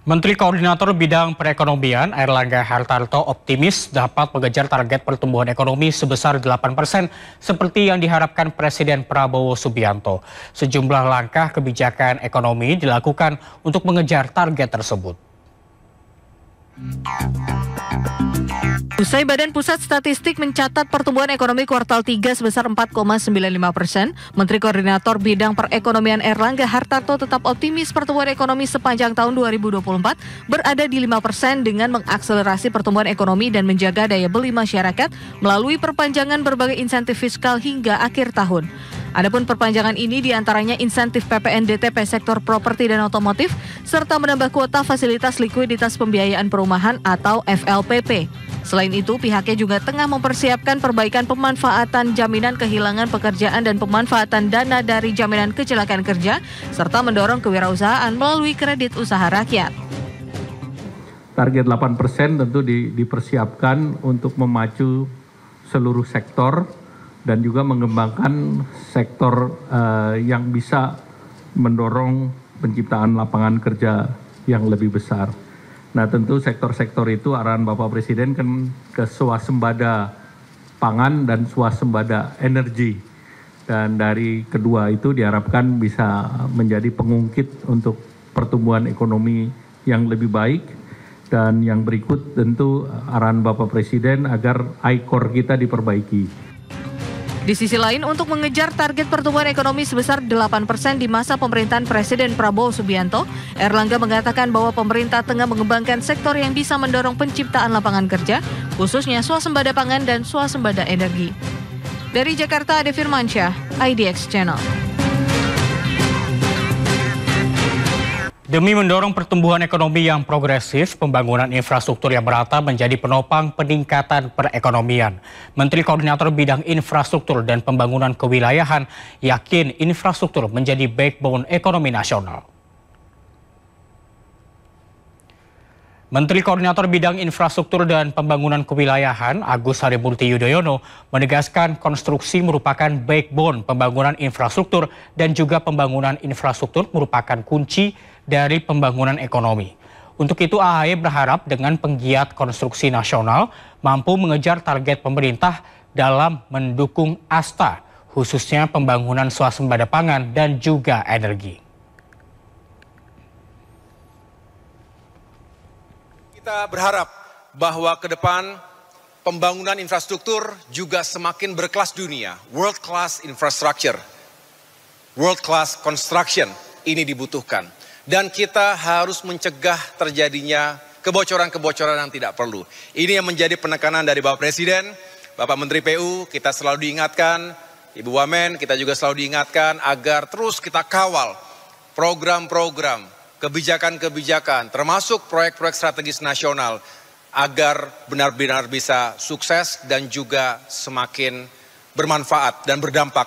Menteri Koordinator Bidang Perekonomian Airlangga Hartarto optimis dapat mengejar target pertumbuhan ekonomi sebesar 8% seperti yang diharapkan Presiden Prabowo Subianto. Sejumlah langkah kebijakan ekonomi dilakukan untuk mengejar target tersebut. Usai Badan Pusat Statistik mencatat pertumbuhan ekonomi kuartal 3 sebesar 4,95%, Menteri Koordinator Bidang Perekonomian Airlangga Hartarto tetap optimis pertumbuhan ekonomi sepanjang tahun 2024 berada di 5% dengan mengakselerasi pertumbuhan ekonomi dan menjaga daya beli masyarakat melalui perpanjangan berbagai insentif fiskal hingga akhir tahun. Adapun perpanjangan ini diantaranya insentif PPNDTP sektor properti dan otomotif, serta menambah kuota fasilitas likuiditas pembiayaan perumahan atau FLPP. Selain itu, pihaknya juga tengah mempersiapkan perbaikan pemanfaatan jaminan kehilangan pekerjaan dan pemanfaatan dana dari jaminan kecelakaan kerja, serta mendorong kewirausahaan melalui kredit usaha rakyat. Target 8% tentu dipersiapkan untuk memacu seluruh sektor dan juga mengembangkan sektor yang bisa mendorong penciptaan lapangan kerja yang lebih besar. Nah, tentu sektor-sektor itu arahan Bapak Presiden kan ke swasembada pangan dan swasembada energi. Dan dari kedua itu diharapkan bisa menjadi pengungkit untuk pertumbuhan ekonomi yang lebih baik. Dan yang berikut tentu arahan Bapak Presiden agar ICOR kita diperbaiki. Di sisi lain, untuk mengejar target pertumbuhan ekonomi sebesar 8% di masa pemerintahan Presiden Prabowo Subianto, Airlangga mengatakan bahwa pemerintah tengah mengembangkan sektor yang bisa mendorong penciptaan lapangan kerja, khususnya swasembada pangan dan swasembada energi. Dari Jakarta, Ade Firmansyah, IDX Channel. Demi mendorong pertumbuhan ekonomi yang progresif, pembangunan infrastruktur yang merata menjadi penopang peningkatan perekonomian. Menteri Koordinator Bidang Infrastruktur dan Pembangunan Kewilayahan yakin infrastruktur menjadi backbone ekonomi nasional. Menteri Koordinator Bidang Infrastruktur dan Pembangunan Kewilayahan Agus Harimurti Yudhoyono menegaskan konstruksi merupakan backbone pembangunan infrastruktur dan juga pembangunan infrastruktur merupakan kunci dari pembangunan ekonomi. Untuk itu AHY berharap dengan penggiat konstruksi nasional mampu mengejar target pemerintah dalam mendukung ASTA, khususnya pembangunan swasembada pangan dan juga energi. Kita berharap bahwa ke depan pembangunan infrastruktur juga semakin berkelas dunia. World class infrastructure, world class construction ini dibutuhkan. Dan kita harus mencegah terjadinya kebocoran-kebocoran yang tidak perlu. Ini yang menjadi penekanan dari Bapak Presiden, Bapak Menteri PU, kita selalu diingatkan, Ibu Wamen, kita juga selalu diingatkan agar terus kita kawal program-program, kebijakan-kebijakan, termasuk proyek-proyek strategis nasional, agar benar-benar bisa sukses dan juga semakin bermanfaat dan berdampak